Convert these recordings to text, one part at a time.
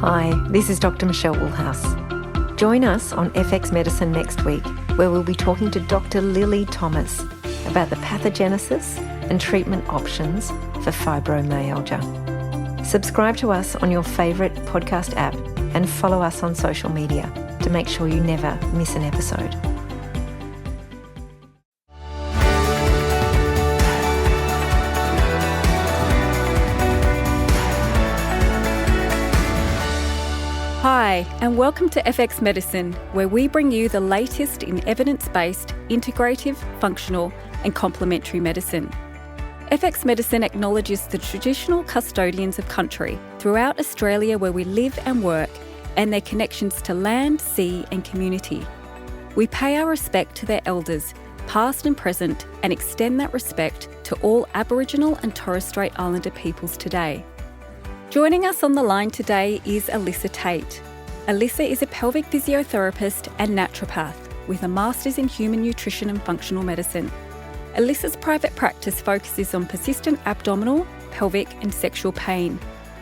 Hi, this is Dr. Michelle Woolhouse. Join us on FX Medicine next week, where we'll be talking to Dr. Lily Thomas about the pathogenesis and treatment options for fibromyalgia. Subscribe to us on your favourite podcast app and follow us on social media to make sure you never miss an episode. Hi, and welcome to FX Medicine, where we bring you the latest in evidence-based, integrative, functional, and complementary medicine. FX Medicine acknowledges the traditional custodians of country throughout Australia where we live and work, and their connections to land, sea, and community. We pay our respect to their elders, past and present, and extend that respect to all Aboriginal and Torres Strait Islander peoples today. Joining us on the line today is Alyssa Tait. Alyssa is a pelvic physiotherapist and naturopath with a Master's in Human Nutrition and Functional Medicine. Alyssa's private practice focuses on persistent abdominal, pelvic and sexual pain,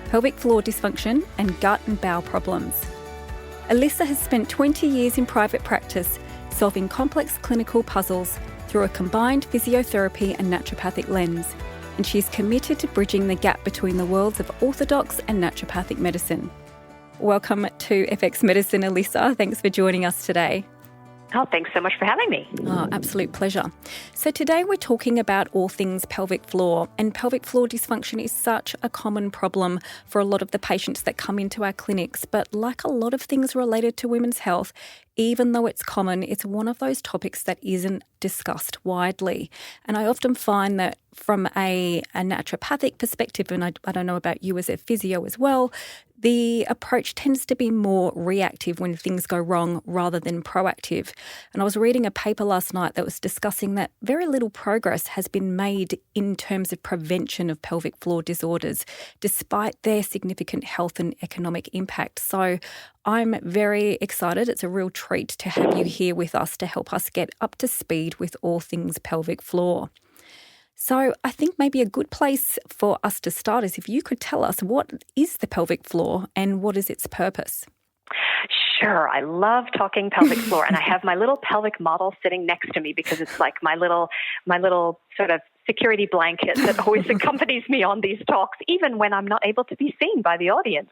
pelvic floor dysfunction and gut and bowel problems. Alyssa has spent 20 years in private practice solving complex clinical puzzles through a combined physiotherapy and naturopathic lens, and she's committed to bridging the gap between the worlds of orthodox and naturopathic medicine. Welcome to FX Medicine, Alyssa. Thanks for joining us today. Oh, thanks so much for having me. Oh, absolute pleasure. So today we're talking about all things pelvic floor, and pelvic floor dysfunction is such a common problem for a lot of the patients that come into our clinics. But like a lot of things related to women's health, even though it's common, it's one of those topics that isn't discussed widely. And I often find that from a naturopathic perspective, and I don't know about you as a physio as well, the approach tends to be more reactive when things go wrong rather than proactive. And I was reading a paper last night that was discussing that very little progress has been made in terms of prevention of pelvic floor disorders, despite their significant health and economic impact. So I'm very excited. It's a real treat to have you here with us to help us get up to speed with all things pelvic floor. So I think maybe a good place for us to start is if you could tell us, what is the pelvic floor and what is its purpose? Sure. I love talking pelvic floor, and I have my little pelvic model sitting next to me because it's like my little sort of security blanket that always accompanies me on these talks, even when I'm not able to be seen by the audience.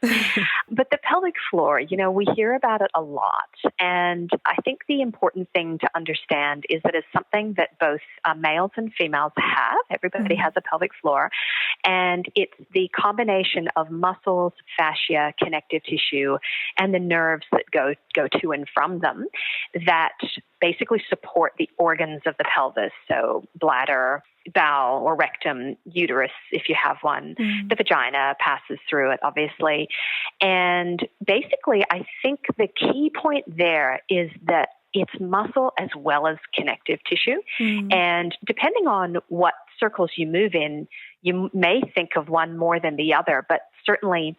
But the pelvic floor, we hear about it a lot. And I think the important thing to understand is that it's something that both males and females have. Everybody has a pelvic floor. And it's the combination of muscles, fascia, connective tissue, and the nerves that go to and from them that basically support the organs of the pelvis. So bladder, bowel or rectum, uterus, if you have one. The vagina passes through it, obviously. And basically, I think the key point there is that it's muscle as well as connective tissue. And depending on what circles you move in, you may think of one more than the other, but certainly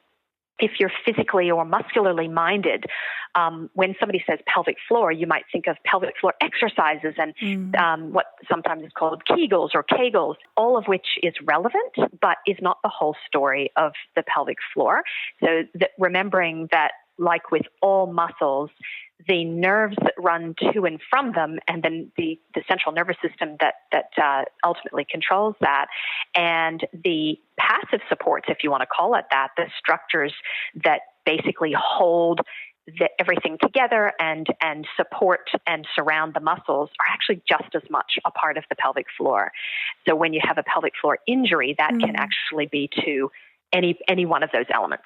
if you're physically or muscularly minded, when somebody says pelvic floor, you might think of pelvic floor exercises and what sometimes is called Kegels or Kegels, all of which is relevant, but is not the whole story of the pelvic floor. So remembering that, like with all muscles, the nerves that run to and from them, and then the central nervous system that ultimately controls that, and the passive supports, if you want to call it that, the structures that basically hold everything together and support and surround the muscles are actually just as much a part of the pelvic floor. So when you have a pelvic floor injury, that can actually be to any one of those elements.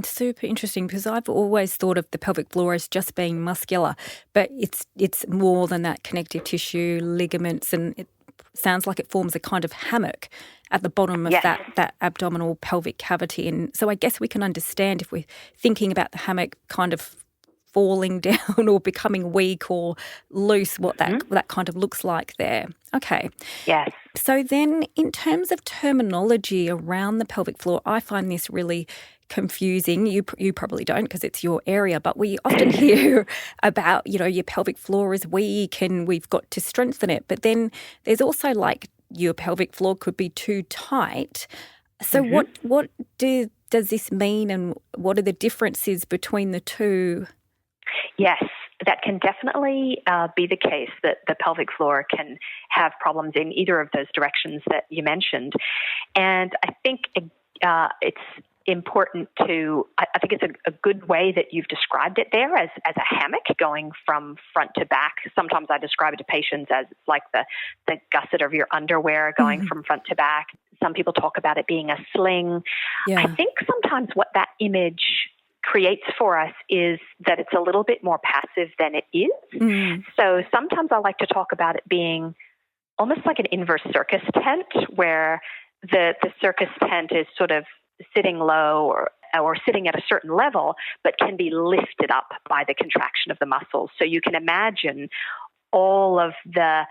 Super interesting, because I've always thought of the pelvic floor as just being muscular, but it's more than that. Connective tissue, ligaments, and it sounds like it forms a kind of hammock at the bottom of that abdominal pelvic cavity. And so I guess we can understand, if we're thinking about the hammock kind of falling down or becoming weak or loose, what that kind of looks like there. Okay. Yes. So then in terms of terminology around the pelvic floor, I find this really confusing. You probably don't, because it's your area, but we often hear about, your pelvic floor is weak and we've got to strengthen it. But then there's also like your pelvic floor could be too tight. So what do does this mean, and what are the differences between the two? Yes, that can definitely be the case, that the pelvic floor can have problems in either of those directions that you mentioned. And I think it's important to, I think it's a good way that you've described it there as a hammock going from front to back. Sometimes I describe it to patients as it's like the gusset of your underwear going from front to back. Some people talk about it being a sling. Yeah. I think sometimes what that image creates for us is that it's a little bit more passive than it is. So sometimes I like to talk about it being almost like an inverse circus tent, where the circus tent is sort of sitting low or sitting at a certain level, but can be lifted up by the contraction of the muscles. So you can imagine all of the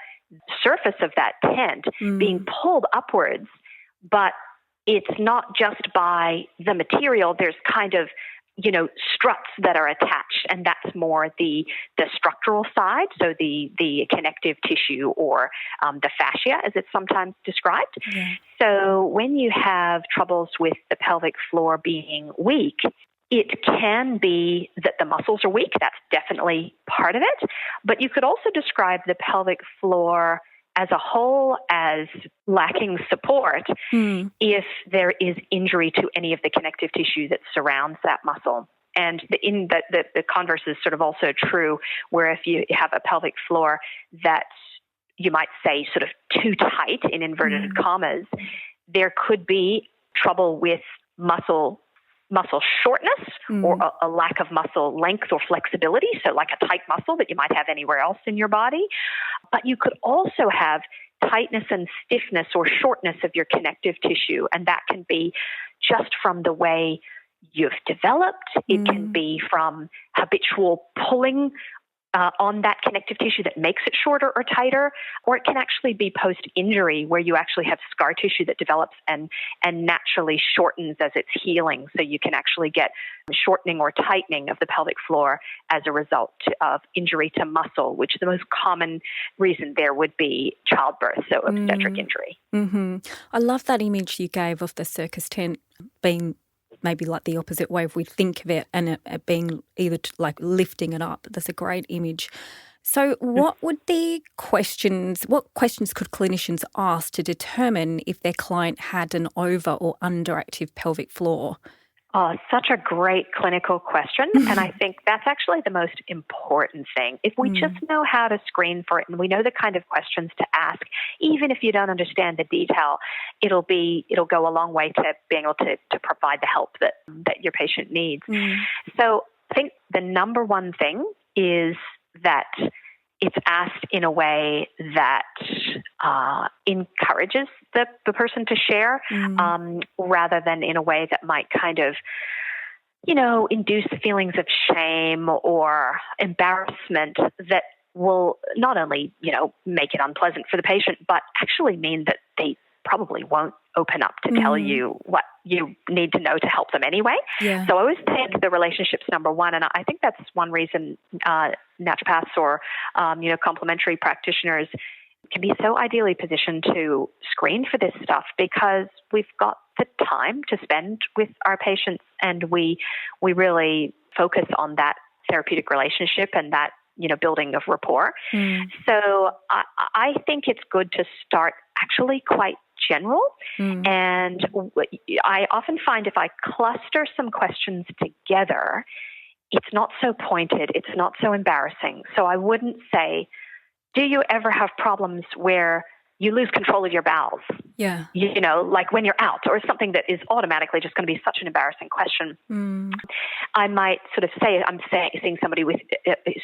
surface of that tent being pulled upwards, but it's not just by the material. There's kind of, struts that are attached, and that's more the structural side, so the connective tissue or the fascia, as it's sometimes described. Yeah. So when you have troubles with the pelvic floor being weak, it can be that the muscles are weak. That's definitely part of it. But you could also describe the pelvic floor as a whole as lacking support if there is injury to any of the connective tissue that surrounds that muscle. And the converse is sort of also true, where if you have a pelvic floor that you might say sort of too tight in inverted commas, there could be trouble with muscle shortness or a lack of muscle length or flexibility, so like a tight muscle that you might have anywhere else in your body. But you could also have tightness and stiffness or shortness of your connective tissue, and that can be just from the way you've developed. It can be from habitual pulling on that connective tissue that makes it shorter or tighter, or it can actually be post-injury, where you actually have scar tissue that develops and naturally shortens as it's healing. So you can actually get shortening or tightening of the pelvic floor as a result of injury to muscle, which the most common reason there would be childbirth, so obstetric injury. I love that image you gave of the circus tent being maybe like the opposite way if we think of it, and it being either like lifting it up. That's a great image. So what questions could clinicians ask to determine if their client had an over or underactive pelvic floor? Oh, such a great clinical question. And I think that's actually the most important thing. If we just know how to screen for it and we know the kind of questions to ask, even if you don't understand the detail, it'll go a long way to being able to provide the help that your patient needs. So I think the number one thing is that it's asked in a way that encourages the person to share, rather than in a way that might kind of, induce feelings of shame or embarrassment that will not only, make it unpleasant for the patient, but actually mean that they probably won't open up to tell you what you need to know to help them anyway. Yeah. So I always think the relationship's number one. And I think that's one reason naturopaths or, complementary practitioners can be so ideally positioned to screen for this stuff, because we've got the time to spend with our patients, and we really focus on that therapeutic relationship and that, building of rapport. So I think it's good to start actually quite general. And I often find if I cluster some questions together, it's not so pointed, it's not so embarrassing. So I wouldn't say, do you ever have problems where you lose control of your bowels? Yeah. Like when you're out, or something that is automatically just going to be such an embarrassing question. I might sort of say, I'm seeing somebody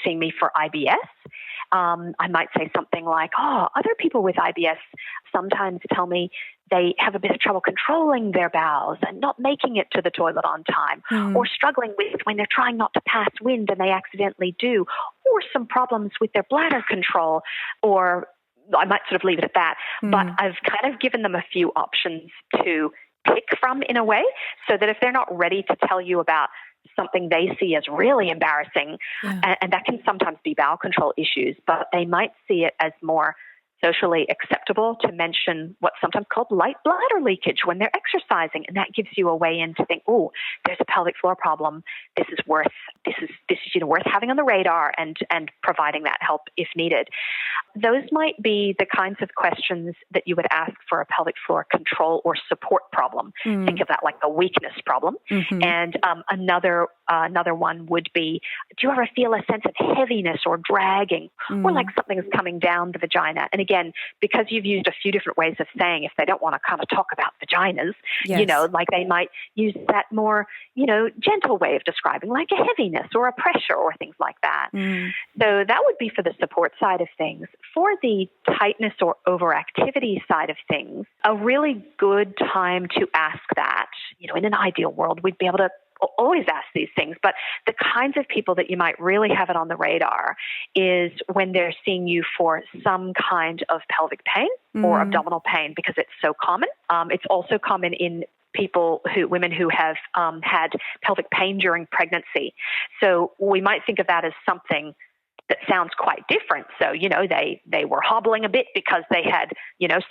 seeing me for IBS. I might say something like, other people with IBS sometimes tell me they have a bit of trouble controlling their bowels and not making it to the toilet on time, or struggling with when they're trying not to pass wind and they accidentally do, or some problems with their bladder control, or I might sort of leave it at that. But I've kind of given them a few options to pick from in a way, so that if they're not ready to tell you about something they see as really embarrassing, and that can sometimes be bowel control issues, but they might see it as more socially acceptable to mention what's sometimes called light bladder leakage when they're exercising, and that gives you a way in to think, oh, there's a pelvic floor problem. This is worth having on the radar and providing that help if needed. Those might be the kinds of questions that you would ask for a pelvic floor control or support problem. Think of that like a weakness problem. Mm-hmm. And another one would be, do you ever feel a sense of heaviness or dragging or like something is coming down the vagina? And again, because you've used a few different ways of saying, if they don't want to kind of talk about vaginas, like they might use that more, gentle way of describing like a heaviness or a pressure or things like that. So that would be for the support side of things. For the tightness or overactivity side of things, a really good time to ask that, in an ideal world, we'd be able to always ask these things, but the kinds of people that you might really have it on the radar is when they're seeing you for some kind of pelvic pain or abdominal pain, because it's so common. It's also common in women who have had pelvic pain during pregnancy. So we might think of that as something that sounds quite different. So, they were hobbling a bit because they had,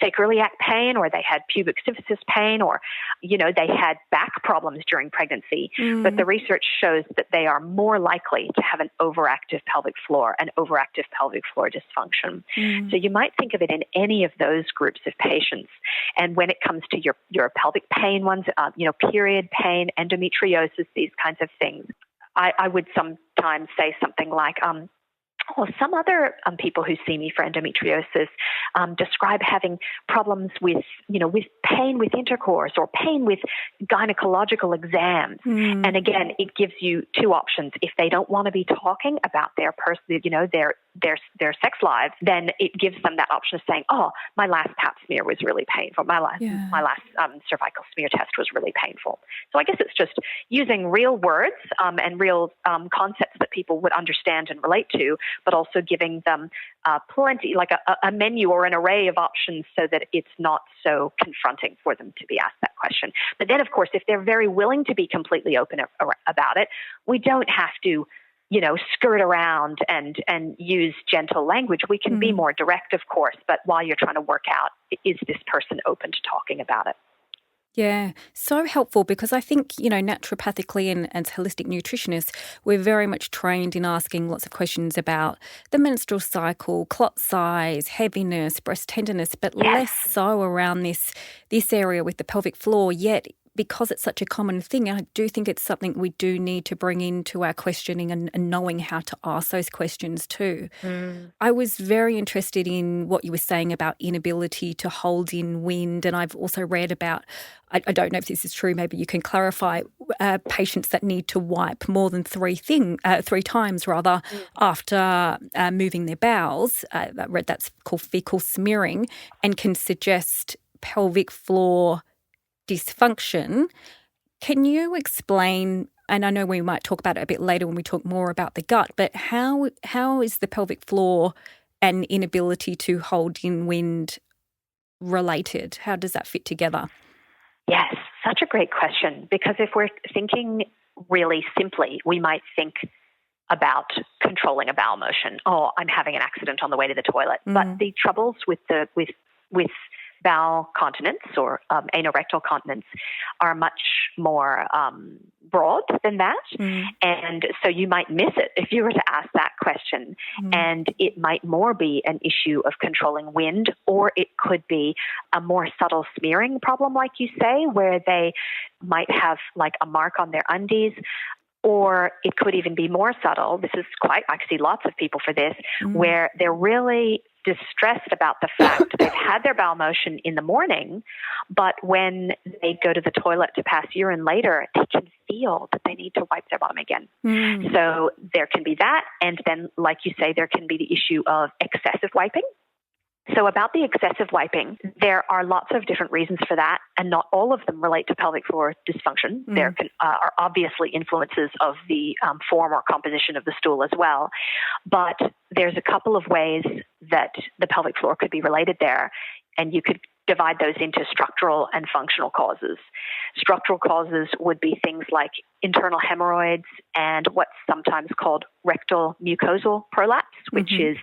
sacroiliac pain, or they had pubic symphysis pain, or, they had back problems during pregnancy. But the research shows that they are more likely to have an overactive pelvic floor and overactive pelvic floor dysfunction. So you might think of it in any of those groups of patients. And when it comes to your pelvic pain ones, period pain, endometriosis, these kinds of things, I would sometimes say something like, some other people who see me for endometriosis describe having problems with pain with intercourse or pain with gynecological exams. And again, it gives you two options. If they don't want to be talking about their their sex lives, then it gives them that option of saying, "Oh, my last Pap smear was really painful. My last cervical smear test was really painful." So I guess it's just using real words and real concepts that people would understand and relate to, but also giving them plenty, like a menu or an array of options so that it's not so confronting for them to be asked that question. But then, of course, if they're very willing to be completely open about it, we don't have to, skirt around and use gentle language. We can be more direct, of course, but while you're trying to work out, is this person open to talking about it? Yeah, so helpful, because I think, naturopathically and as holistic nutritionists, we're very much trained in asking lots of questions about the menstrual cycle, clot size, heaviness, breast tenderness, but less so around this area with the pelvic floor. Yet, because it's such a common thing, I do think it's something we do need to bring into our questioning and knowing how to ask those questions too. I was very interested in what you were saying about inability to hold in wind, and I've also read about, I don't know if this is true, maybe you can clarify, patients that need to wipe more than three times after moving their bowels. I read that's called fecal smearing, and can suggest pelvic floor dysfunction. Can you explain, and I know we might talk about it a bit later when we talk more about the gut, but how is the pelvic floor and inability to hold in wind related? How does that fit together? Yes, such a great question, because if we're thinking really simply, we might think about controlling a bowel motion. Oh, I'm having an accident on the way to the toilet. But the troubles with bowel continence or anorectal continence are much more broad than that. And so you might miss it if you were to ask that question. And it might more be an issue of controlling wind, or it could be a more subtle smearing problem, like you say, where they might have like a mark on their undies. Or it could even be more subtle. I see lots of people for this, where they're really distressed about the fact they've had their bowel motion in the morning, but when they go to the toilet to pass urine later, they can feel that they need to wipe their bottom again. So there can be that. And then, like you say, there can be the issue of excessive wiping. So about the excessive wiping, there are lots of different reasons for that, and not all of them relate to pelvic floor dysfunction. There are obviously influences of the form or composition of the stool as well, but there's a couple of ways that the pelvic floor could be related there, and you could divide those into structural and functional causes. Structural causes would be things like internal hemorrhoids and what's sometimes called rectal mucosal prolapse, which is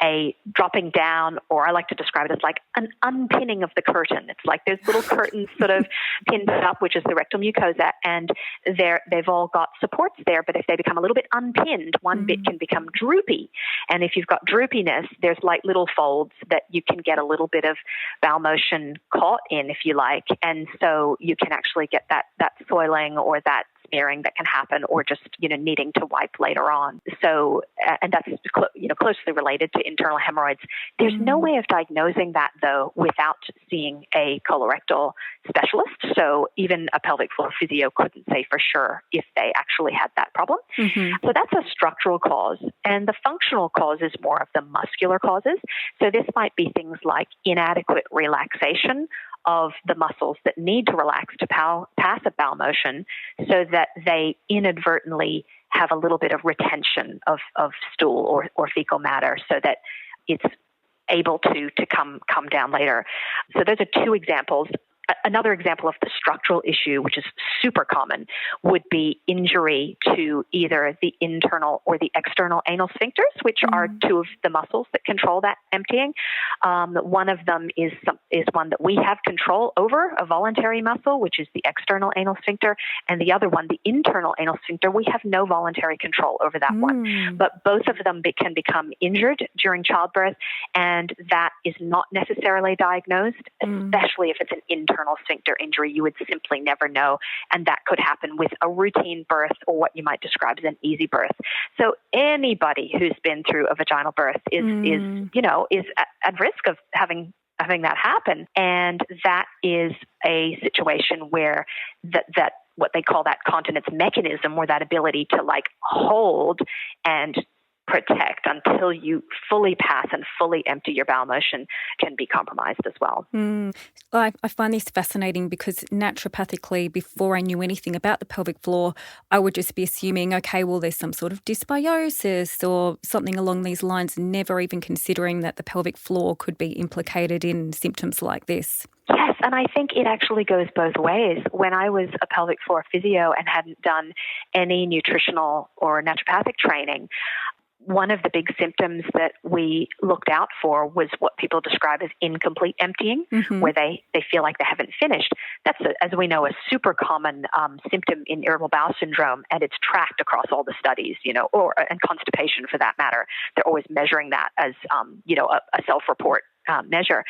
a dropping down, or I like to describe it as like an unpinning of the curtain. It's like there's little curtains sort of pinned up, which is the rectal mucosa, and they've all got supports there, but if they become a little bit unpinned, one bit can become droopy. And if you've got droopiness, there's like little folds that you can get a little bit of bowel motion caught in, if you like, and so you can actually get that soiling or that smearing that can happen, or just, needing to wipe later on. So, and that's, closely related to internal hemorrhoids. There's no way of diagnosing that, though, without seeing a colorectal specialist. So even a pelvic floor physio couldn't say for sure if they actually had that problem. So that's a structural cause. And the functional cause is more of the muscular causes. So this might be things like inadequate relaxation of the muscles that need to relax to pass a bowel motion, so that they inadvertently have a little bit of retention of stool or fecal matter, so that it's able to come down later. So those are two examples. Another example of the structural issue, which is super common, would be injury to either the internal or the external anal sphincters, which are two of the muscles that control that emptying. One of them is one that we have control over, a voluntary muscle, which is the external anal sphincter, and the other one, the internal anal sphincter, we have no voluntary control over that one. But both of them can become injured during childbirth, and that is not necessarily diagnosed, especially if it's an internal sphincter injury. You would simply never know, and that could happen with a routine birth or what you might describe as an easy birth. So anybody who's been through a vaginal birth is at risk of having that happen, and that is a situation where that what they call that continence mechanism, or that ability to like hold and protect until you fully pass and fully empty your bowel motion, can be compromised as well. I find this fascinating because naturopathically, before I knew anything about the pelvic floor, I would just be assuming, okay, well, there's some sort of dysbiosis or something along these lines, never even considering that the pelvic floor could be implicated in symptoms like this. Yes, and I think it actually goes both ways. When I was a pelvic floor physio and hadn't done any nutritional or naturopathic training, one of the big symptoms that we looked out for was what people describe as incomplete emptying, where they feel like they haven't finished. That's, as we know, a super common symptom in irritable bowel syndrome, and it's tracked across all the studies, and constipation for that matter. They're always measuring that as, a self-report measure.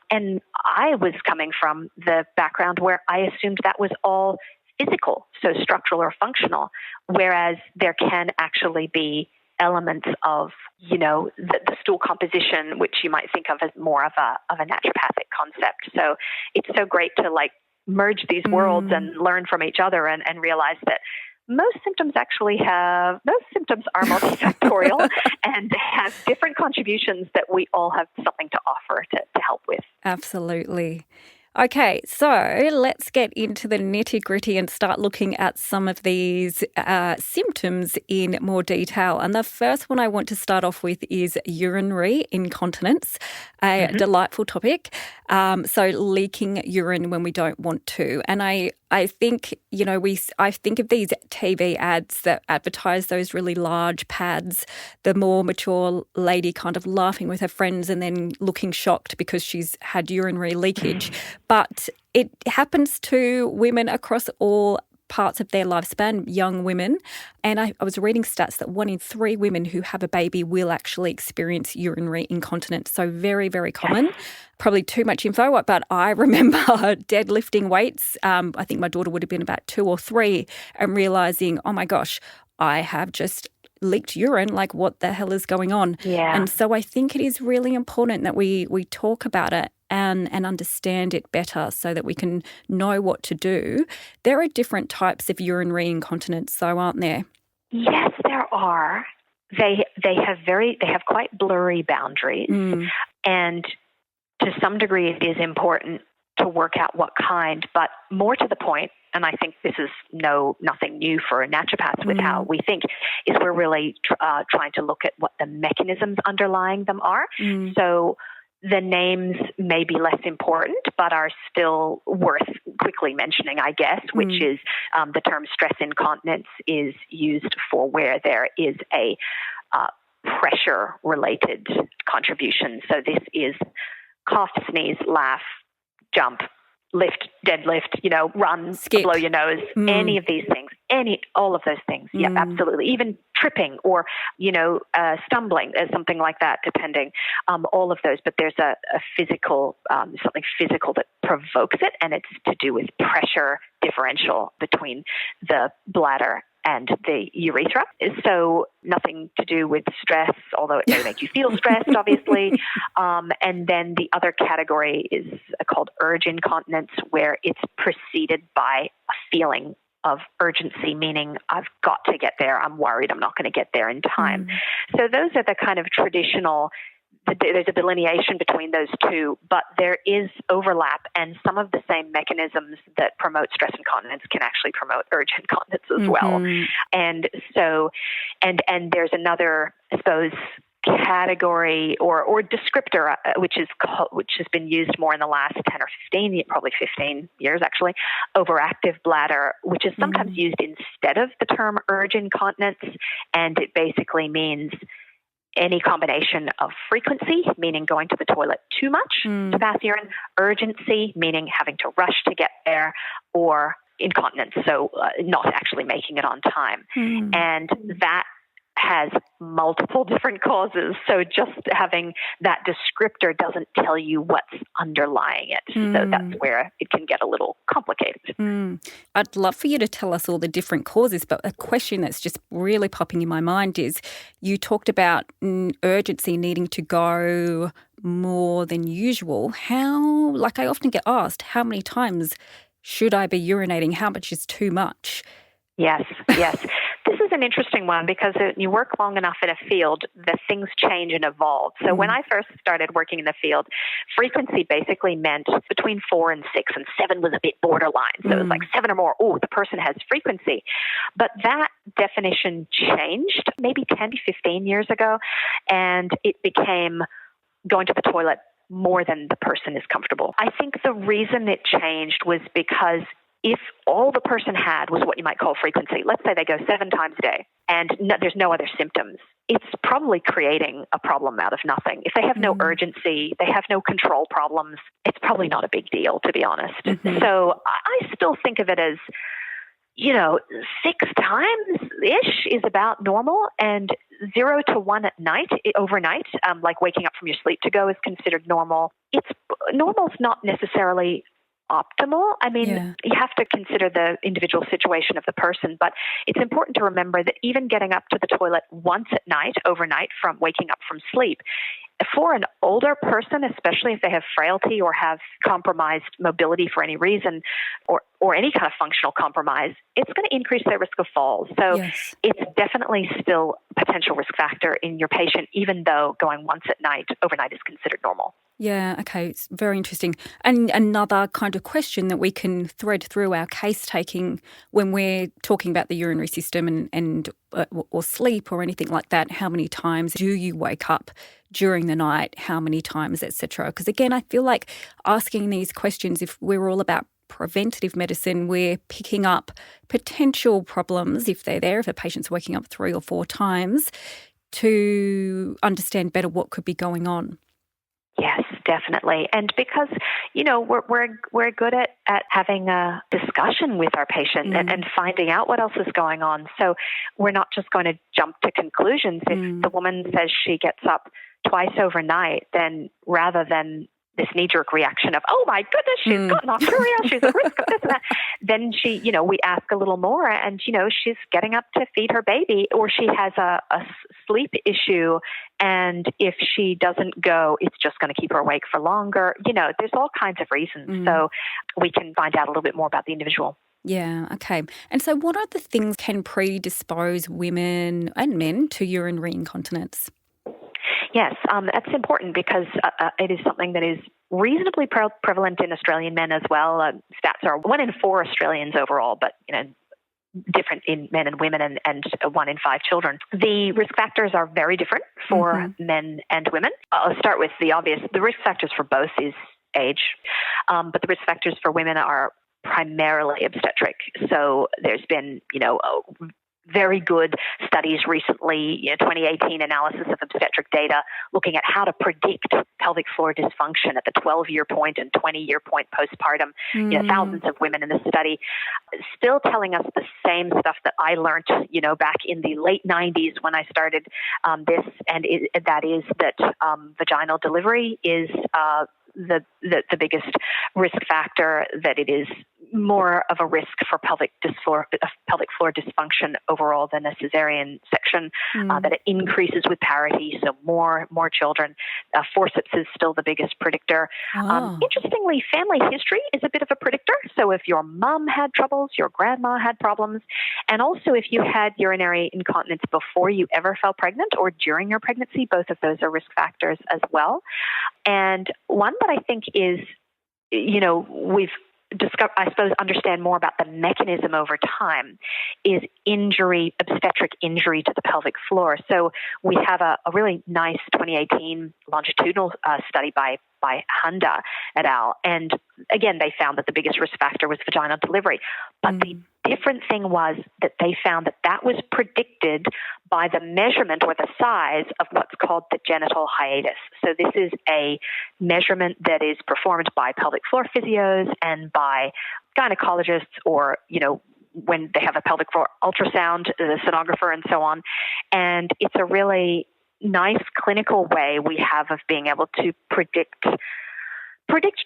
And I was coming from the background where I assumed that was all physical, so structural or functional, whereas there can actually be elements of, the stool composition, which you might think of as more of a naturopathic concept. So it's so great to like merge these worlds and learn from each other and realize that most symptoms are multifactorial and have different contributions that we all have something to offer to help with. Absolutely. Okay, so let's get into the nitty-gritty and start looking at some of these symptoms in more detail. And the first one I want to start off with is urinary incontinence, a delightful topic. So leaking urine when we don't want to. And I think, I think of these TV ads that advertise those really large pads, the more mature lady kind of laughing with her friends and then looking shocked because she's had urinary leakage. But it happens to women across all parts of their lifespan, young women. And I was reading stats that 1 in 3 women who have a baby will actually experience urinary incontinence. So very, very common. Probably too much info, but I remember deadlifting weights. I think my daughter would have been about 2 or 3 and realising, oh my gosh, I have just leaked urine, like what the hell is going on? Yeah. And so I think it is really important that we talk about it and understand it better so that we can know what to do. There are different types of urinary incontinence, though, aren't there? Yes, there are. They have quite blurry boundaries, and to some degree it is important to work out what kind, but more to the point, and I think this is nothing new for naturopaths with how we think, is we're really trying to look at what the mechanisms underlying them are. So the names may be less important, but are still worth quickly mentioning, I guess, which is the term stress incontinence is used for where there is a pressure-related contribution. So this is cough, sneeze, laugh, jump, lift, deadlift, run, skip, blow your nose, any of these things, all of those things. Yeah, absolutely. Even tripping or, stumbling, something like that, depending, all of those. But there's a physical, something physical that provokes it, and it's to do with pressure differential between the bladder and the urethra. So nothing to do with stress, although it may make you feel stressed, obviously. And then the other category is called urge incontinence, where it's preceded by a feeling of urgency, meaning I've got to get there. I'm worried I'm not going to get there in time. So those are the kind of traditional. There's a delineation between those two, but there is overlap, and some of the same mechanisms that promote stress incontinence can actually promote urge incontinence as well. And so, and there's another, I suppose, category or descriptor, which has been used more in the last 10 or 15, probably 15 years actually, overactive bladder, which is sometimes used instead of the term urge incontinence, and it basically means any combination of frequency, meaning going to the toilet too much to pass urine, urgency, meaning having to rush to get there, or incontinence, so not actually making it on time. And that has multiple different causes, so just having that descriptor doesn't tell you what's underlying it. So that's where it can get a little complicated. I'd love for you to tell us all the different causes, but a question that's just really popping in my mind is, you talked about urgency needing to go more than usual. How, like I often get asked, how many times should I be urinating? How much is too much? Yes. This is an interesting one because you work long enough in a field, the things change and evolve. So when I first started working in the field, frequency basically meant between 4 and 6, and 7 was a bit borderline. So it was like 7 or more, the person has frequency. But that definition changed maybe 10 to 15 years ago, and it became going to the toilet more than the person is comfortable. I think the reason it changed was because if all the person had was what you might call frequency, let's say they go 7 times a day and there's no other symptoms, it's probably creating a problem out of nothing. If they have no urgency, they have no control problems, it's probably not a big deal, to be honest. So I still think of it as, 6 times-ish is about normal, and 0 to 1 at night, overnight, like waking up from your sleep to go, is considered normal. Normal's not necessarily optimal. I mean, you have to consider the individual situation of the person, but it's important to remember that even getting up to the toilet once at night, overnight, from waking up from sleep, for an older person, especially if they have frailty or have compromised mobility for any reason, or any kind of functional compromise, it's going to increase their risk of falls. So it's definitely still a potential risk factor in your patient, even though going once at night, overnight, is considered normal. Yeah, okay, it's very interesting. And another kind of question that we can thread through our case taking when we're talking about the urinary system and or sleep or anything like that, how many times do you wake up during the night, how many times, etc. Because again, I feel like asking these questions, if we're all about preventative medicine, we're picking up potential problems if they're there, if a patient's waking up 3 or 4 times, to understand better what could be going on. Yes, definitely. And because, we're good at having a discussion with our patient and finding out what else is going on. So we're not just going to jump to conclusions. If the woman says she gets up twice overnight, then rather than this knee-jerk reaction of, oh my goodness, she's got nocturia, she's at risk of this and that, then she, we ask a little more, and, she's getting up to feed her baby, or she has a sleep issue, and if she doesn't go, it's just going to keep her awake for longer. There's all kinds of reasons. So we can find out a little bit more about the individual. Yeah, okay. And so what other things can predispose women and men to urinary incontinence? Yes, that's important because it is something that is reasonably prevalent in Australian men as well. Stats are 1 in 4 Australians overall, but different in men and women, and 1 in 5 children. The risk factors are very different for men and women. I'll start with the obvious. The risk factors for both is age, but the risk factors for women are primarily obstetric. So there's been, very good studies recently, 2018 analysis of obstetric data looking at how to predict pelvic floor dysfunction at the 12-year point and 20-year point postpartum. Thousands of women in this study still telling us the same stuff that I learned, back in the late 90s when I started this, and that is that vaginal delivery is the biggest risk factor, that it is more of a risk for pelvic floor dysfunction overall than a cesarean section, that it increases with parity, so more children. Forceps is still the biggest predictor. Interestingly, family history is a bit of a predictor. So if your mom had troubles, your grandma had problems, and also if you had urinary incontinence before you ever fell pregnant or during your pregnancy, both of those are risk factors as well. And one that I think is, we've understand more about the mechanism over time is obstetric injury to the pelvic floor. So we have a really nice 2018 longitudinal study by Hunda et al. And again, they found that the biggest risk factor was vaginal delivery. But the different thing was that they found that was predicted by the measurement or the size of what's called the genital hiatus. So this is a measurement that is performed by pelvic floor physios and by gynecologists, or, when they have a pelvic floor ultrasound, the sonographer and so on. And it's a really nice clinical way we have of being able to predict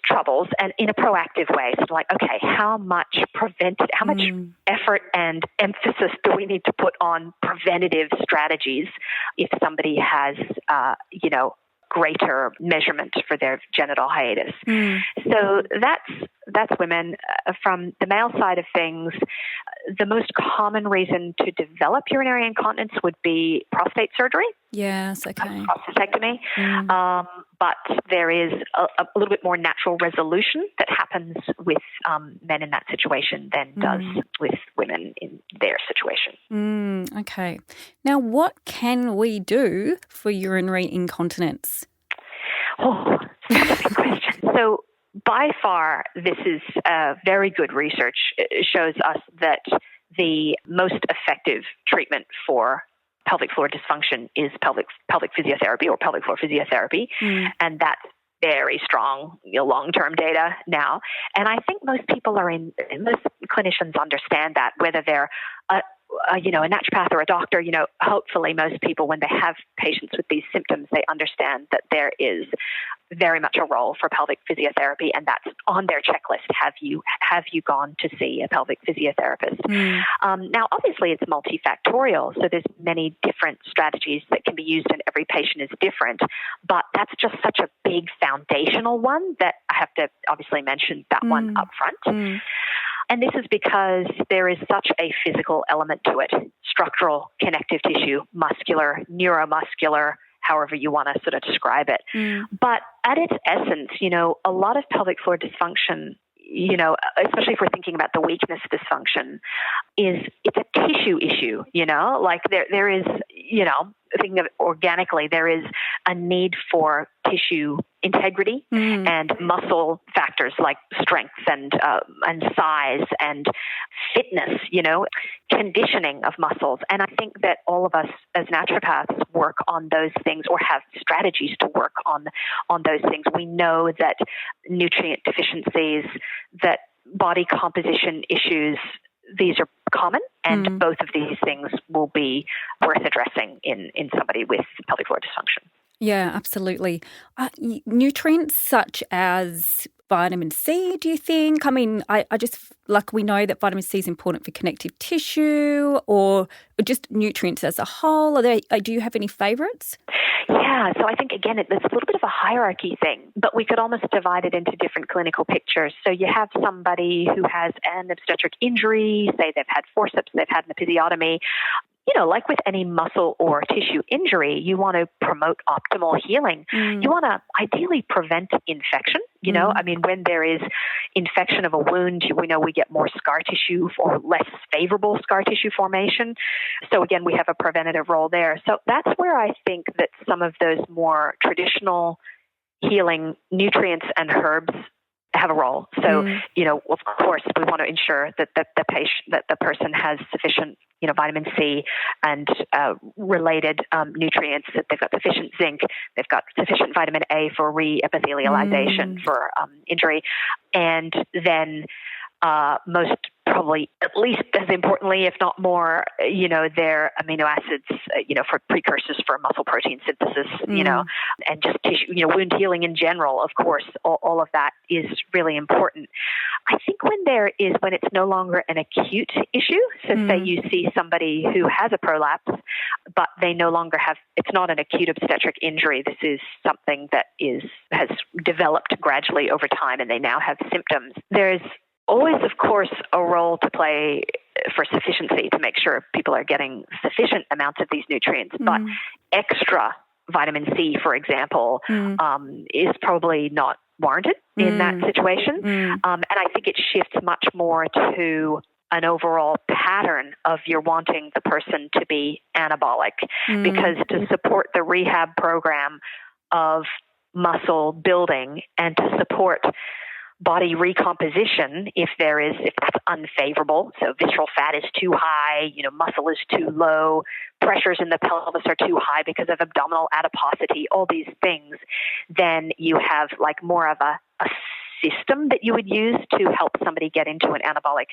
troubles, and in a proactive way. So okay, how much effort and emphasis do we need to put on preventative strategies if somebody has, greater measurement for their genital hiatus? So that's women. From the male side of things, the most common reason to develop urinary incontinence would be prostate surgery. Yes, okay. Prostatectomy. But there is a little bit more natural resolution that happens with men in that situation than does with women in their situation. Okay. Now, what can we do for urinary incontinence? Oh, that's a big question. So by far, this is very good research. It shows us that the most effective treatment for pelvic floor dysfunction is pelvic physiotherapy or pelvic floor physiotherapy, and that's very strong long-term data now. And I think most clinicians understand that, whether they're a naturopath or a doctor. Hopefully most people, when they have patients with these symptoms, they understand that there is very much a role for pelvic physiotherapy, and that's on their checklist. Have you gone to see a pelvic physiotherapist? Now, obviously, it's multifactorial, so there's many different strategies that can be used, and every patient is different. But that's just such a big foundational one that I have to obviously mention that one up front. And this is because there is such a physical element to it: structural, connective tissue, muscular, neuromuscular, however you want to sort of describe it. But at its essence, a lot of pelvic floor dysfunction, especially if we're thinking about the weakness dysfunction, it's a tissue issue, like there is, thinking of it organically, there is a need for tissue integrity and muscle factors like strength and size and fitness, conditioning of muscles. And I think that all of us as naturopaths work on those things, or have strategies to work on those things. We know that nutrient deficiencies, that body composition issues, these are common, and both of these things will be worth addressing in somebody with pelvic floor dysfunction. Yeah, absolutely. Nutrients such as vitamin C, do you think? I mean, I just, we know that vitamin C is important for connective tissue, or just nutrients as a whole. Do you have any favourites? Yeah, so I think, again, it's a little bit of a hierarchy thing, but we could almost divide it into different clinical pictures. So you have somebody who has an obstetric injury, say they've had forceps, they've had an episiotomy. like with any muscle or tissue injury, you want to promote optimal healing. You want to ideally prevent infection. When there is infection of a wound, we know we get more scar tissue or less favorable scar tissue formation. So again, we have a preventative role there. So that's where I think that some of those more traditional healing nutrients and herbs have a role. So, of course, we want to ensure that the person has sufficient, vitamin C and related nutrients, that they've got sufficient zinc, they've got sufficient vitamin A for re-epithelialization for injury, and then most probably, at least as importantly, if not more, their amino acids, for precursors for muscle protein synthesis, and just tissue, wound healing in general, of course, all of that is really important. I think when it's no longer an acute issue, so say you see somebody who has a prolapse, but they no longer it's not an acute obstetric injury. This is something that has developed gradually over time, and they now have symptoms. There's always, of course, a role to play for sufficiency to make sure people are getting sufficient amounts of these nutrients. But extra vitamin C, for example, is probably not warranted in that situation. And I think it shifts much more to an overall pattern of you're wanting the person to be anabolic, because to support the rehab program of muscle building and to support body recomposition, if that's unfavorable, so visceral fat is too high, muscle is too low, pressures in the pelvis are too high because of abdominal adiposity, all these things, then you have like more of a system that you would use to help somebody get into an anabolic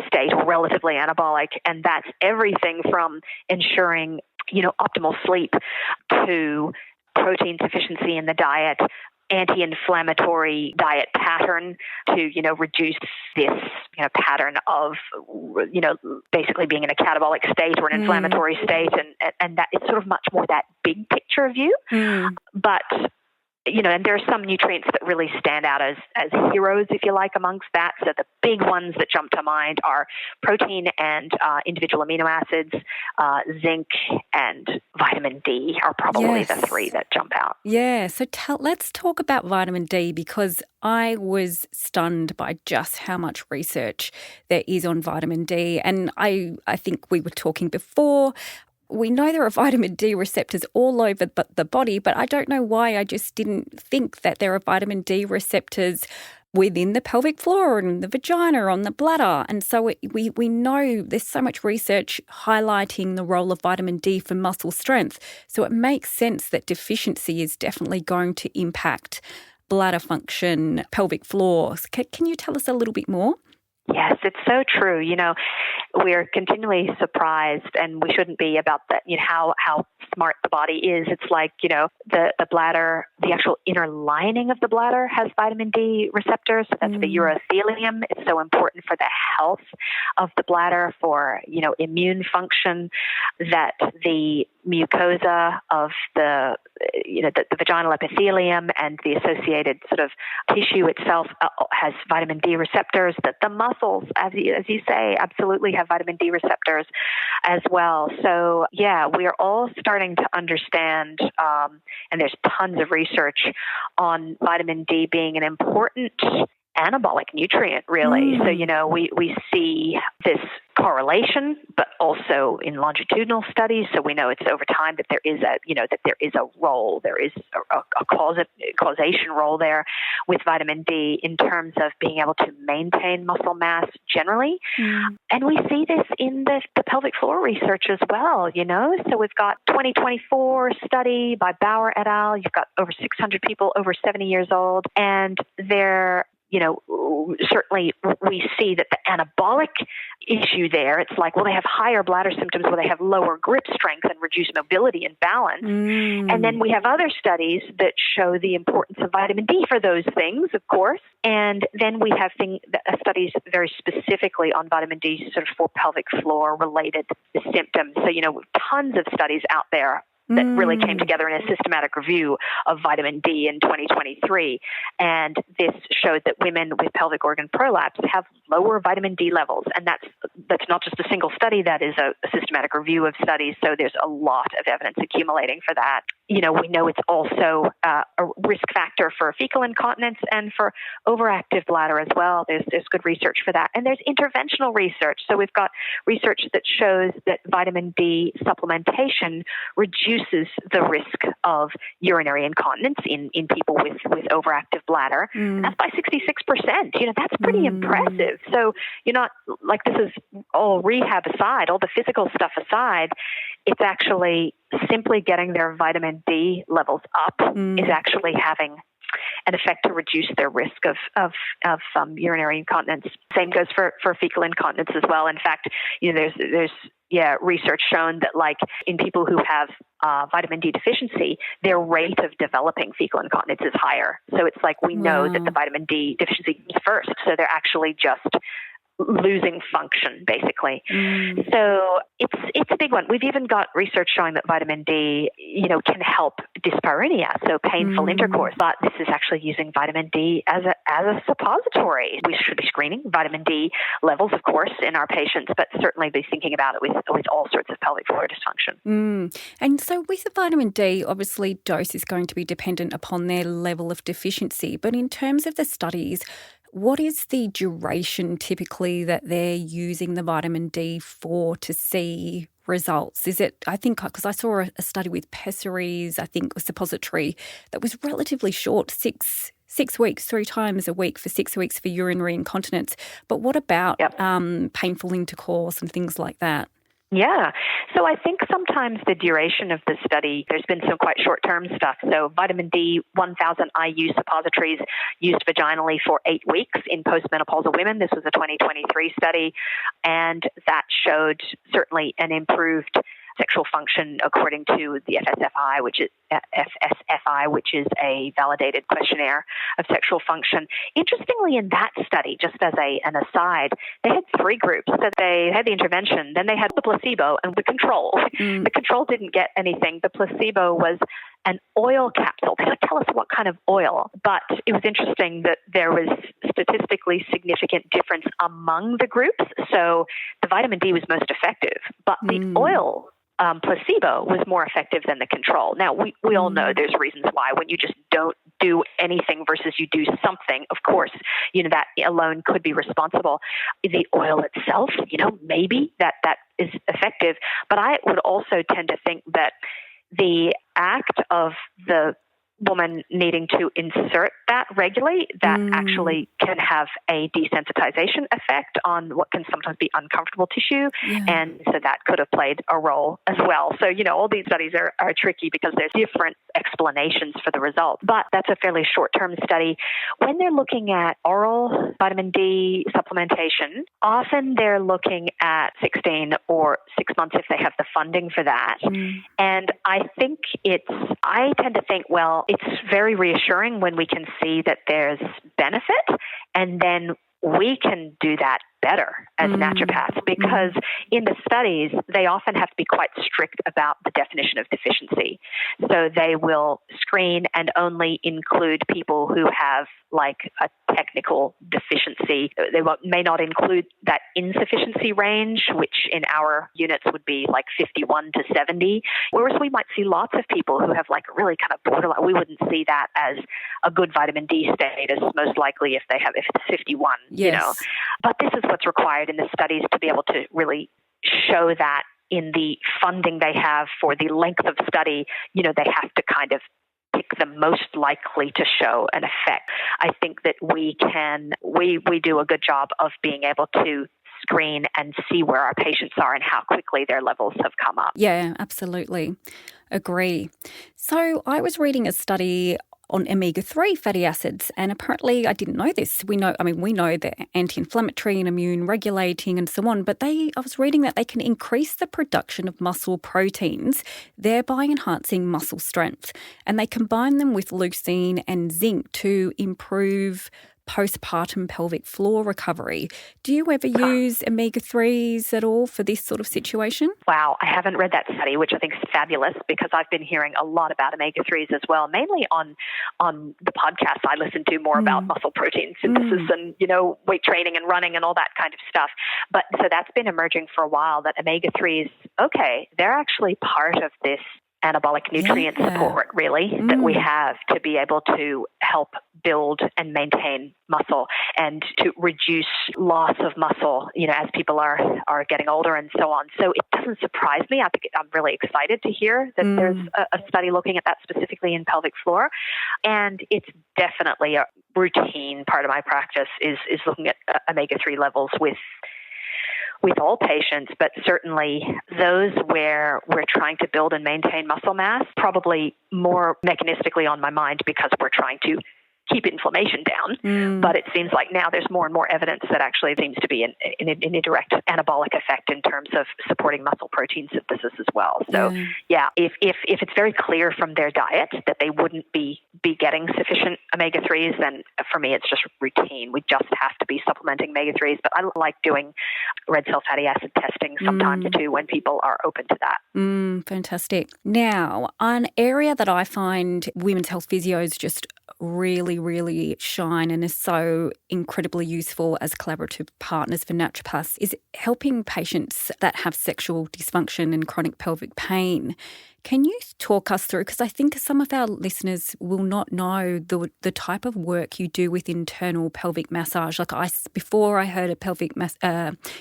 state or relatively anabolic. And that's everything from ensuring, optimal sleep to protein sufficiency in the diet, anti-inflammatory diet pattern to, reduce this, pattern of, basically being in a catabolic state or an inflammatory state. And that it's sort of much more that big picture view. But, and there are some nutrients that really stand out as heroes, if you like, amongst that. So the big ones that jump to mind are protein and individual amino acids, zinc and vitamin D are probably the three that jump out. Yeah, so let's talk about vitamin D, because I was stunned by just how much research there is on vitamin D. And I think we were talking before, we know there are vitamin D receptors all over the body, but I don't know why I just didn't think that there are vitamin D receptors within the pelvic floor and the vagina, on the bladder. And so we know there's so much research highlighting the role of vitamin D for muscle strength. So it makes sense that deficiency is definitely going to impact bladder function, pelvic floor. Can you tell us a little bit more? Yes, it's so true. We're continually surprised, and we shouldn't be, about that, how smart the body is. It's like, the bladder, the actual inner lining of the bladder has vitamin D receptors. So that's the urothelium. It's so important for the health of the bladder, for, immune function, that the mucosa of the vaginal epithelium and the associated sort of tissue itself has vitamin D receptors, that the muscles, as you say, absolutely have vitamin D receptors as well. So, yeah, we are all starting to understand, and there's tons of research on vitamin D being an important anabolic nutrient, really. So, we see this correlation, but also in longitudinal studies. So we know it's over time that there is a role, there is a causation role there with vitamin D in terms of being able to maintain muscle mass generally. And we see this in the pelvic floor research as well, So we've got 2024 study by Bowel et al. You've got over 600 people over 70 years old, and they're certainly we see that the anabolic issue there, it's like, well, they have higher bladder symptoms where they have lower grip strength and reduced mobility and balance. And then we have other studies that show the importance of vitamin D for those things, of course. And then we have studies very specifically on vitamin D sort of for pelvic floor related symptoms. So, tons of studies out there that really came together in a systematic review of vitamin D in 2023. And this showed that women with pelvic organ prolapse have lower vitamin D levels. And that's not just a single study, that is a systematic review of studies. So there's a lot of evidence accumulating for that. We know it's also a risk factor for fecal incontinence and for overactive bladder as well. There's good research for that. And there's interventional research. So we've got research that shows that vitamin D supplementation reduces the risk of urinary incontinence in people with overactive bladder. And that's by 66%. That's pretty impressive. So you're not, like, this is all rehab aside, all the physical stuff aside, it's actually simply getting their vitamin D levels up is actually having an effect to reduce their risk of urinary incontinence. Same goes for fecal incontinence as well. In fact, there's research shown that, like, in people who have vitamin D deficiency, their rate of developing fecal incontinence is higher. So it's like we know that the vitamin D deficiency comes first. So they're actually just losing function, basically. So it's a big one. We've even got research showing that vitamin D, can help dyspareunia, so painful intercourse. But this is actually using vitamin D as a suppository. We should be screening vitamin D levels, of course, in our patients, but certainly be thinking about it with all sorts of pelvic floor dysfunction. And so with the vitamin D, obviously dose is going to be dependent upon their level of deficiency. But in terms of the studies, what is the duration typically that they're using the vitamin D for to see results? Is it, I think, because I saw a study with pessaries, I think, a suppository that was relatively short, six weeks, 3 times a week for 6 weeks for urinary incontinence. But what about painful intercourse and things like that? Yeah. So I think sometimes the duration of the study, there's been some quite short-term stuff. So vitamin D, 1,000 IU suppositories used vaginally for 8 weeks in postmenopausal women. This was a 2023 study, and that showed certainly an improved sexual function according to the FSFI, which is a validated questionnaire of sexual function. Interestingly, in that study, just as an aside, they had 3 groups. So they had the intervention, then they had the placebo and the control. The control didn't get anything. The placebo was an oil capsule. They don't tell us what kind of oil, but it was interesting that there was statistically significant difference among the groups. So the vitamin D was most effective, but the oil placebo was more effective than the control. Now, we all know there's reasons why. When you just don't do anything versus you do something, of course, that alone could be responsible. The oil itself, maybe that is effective. But I would also tend to think that the act of the woman needing to insert that regularly, that actually can have a desensitization effect on what can sometimes be uncomfortable tissue. And so that could have played a role as well. So, all these studies are tricky because there's different explanations for the results. But that's a fairly short-term study. When they're looking at oral vitamin D supplementation, often they're looking at 16 or 6 months if they have the funding for that. And I tend to think, well, it's very reassuring when we can see that there's benefit, and then we can do that better as naturopaths, because in the studies, they often have to be quite strict about the definition of deficiency. So they will screen and only include people who have like a technical deficiency. They may not include that insufficiency range, which in our units would be like 51 to 70, whereas we might see lots of people who have like really kind of borderline. We wouldn't see that as a good vitamin D status, most likely if it's 51, But this is what's required in the studies to be able to really show that in the funding they have for the length of study. They have to kind of pick the most likely to show an effect. I think that we do a good job of being able to screen and see where our patients are and how quickly their levels have come up. Yeah, absolutely. Agree. So I was reading a study on omega-3 fatty acids, and apparently I didn't know this. We know they're anti-inflammatory and immune regulating and so on, but I was reading that they can increase the production of muscle proteins, thereby enhancing muscle strength. And they combine them with leucine and zinc to improve postpartum pelvic floor recovery. Do you ever use omega-3s at all for this sort of situation? Wow, I haven't read that study, which I think is fabulous because I've been hearing a lot about omega-3s as well, mainly on the podcasts I listen to more about muscle protein synthesis and, weight training and running and all that kind of stuff. But so that's been emerging for a while that omega-3s, okay, they're actually part of this anabolic nutrient support, really, that we have to be able to help build and maintain muscle and to reduce loss of muscle, as people are getting older and so on. So it doesn't surprise me. I think I'm really excited to hear that there's a study looking at that specifically in pelvic floor. And it's definitely a routine part of my practice is looking at omega-3 levels with all patients, but certainly those where we're trying to build and maintain muscle mass, probably more mechanistically on my mind because we're trying to keep inflammation down. But it seems like now there's more and more evidence that actually seems to be an indirect anabolic effect in terms of supporting muscle protein synthesis as well. So if it's very clear from their diet that they wouldn't be getting sufficient omega-3s, then for me it's just routine. We just have to be supplementing omega-3s. But I like doing red cell fatty acid testing sometimes too when people are open to that. Fantastic. Now, an area that I find women's health physios just really, really shine and is so incredibly useful as collaborative partners for naturopaths is helping patients that have sexual dysfunction and chronic pelvic pain. Can you talk us through, because I think some of our listeners will not know the type of work you do with internal pelvic massage. Before I heard a pelvic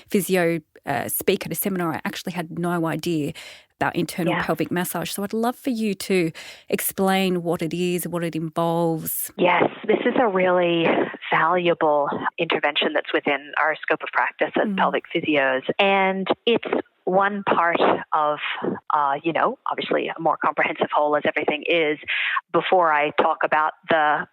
physio speak at a seminar, I actually had no idea about internal pelvic massage. So I'd love for you to explain what it is, what it involves. Yes, this is a really valuable intervention that's within our scope of practice as pelvic physios. And it's one part of, obviously a more comprehensive whole as everything is. Before I talk about the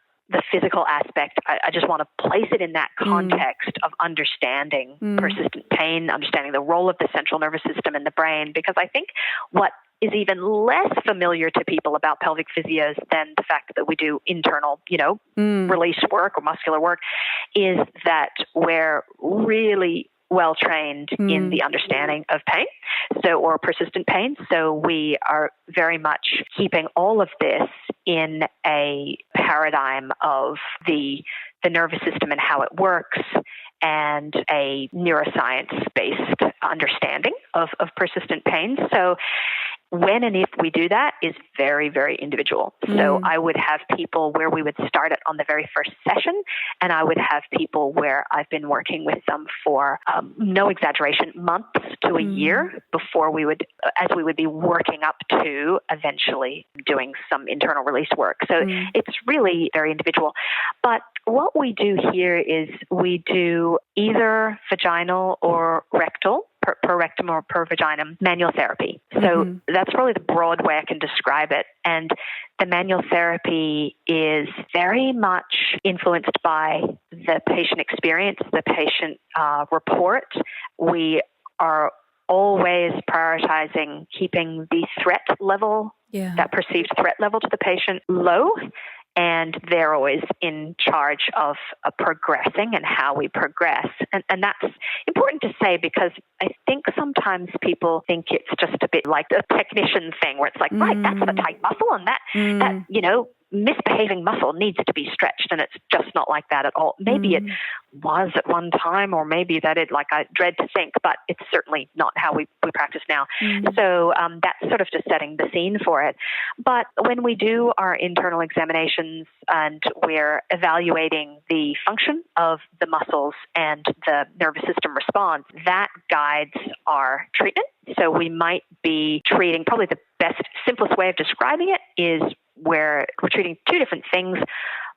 physical aspect, I just want to place it in that context of understanding persistent pain, understanding the role of the central nervous system in the brain, because I think what is even less familiar to people about pelvic physios than the fact that we do internal, release work or muscular work is that we're really well trained in the understanding of pain, or persistent pain. So we are very much keeping all of this in a paradigm of the nervous system and how it works and a neuroscience-based understanding of persistent pain. So when and if we do that is very, very individual. So I would have people where we would start it on the very first session, and I would have people where I've been working with them for, no exaggeration, months to a year before we would be working up to eventually doing some internal release work. So it's really very individual. But what we do here is we do either vaginal or rectal, per rectum or per vaginum, manual therapy. So that's probably the broad way I can describe it. And the manual therapy is very much influenced by the patient experience, the patient report. We are always prioritizing keeping the threat level, that perceived threat level to the patient low. And they're always in charge of progressing and how we progress. And that's important to say because I think sometimes people think it's just a bit like a technician thing where it's like, right, that's the tight muscle and that misbehaving muscle needs to be stretched, and it's just not like that at all. Maybe it was at one time, or maybe that it, like I dread to think, but it's certainly not how we practice now. So that's sort of just setting the scene for it. But when we do our internal examinations and we're evaluating the function of the muscles and the nervous system response, that guides our treatment. So we might be treating, probably the best, simplest way of describing it is where we're treating two different things: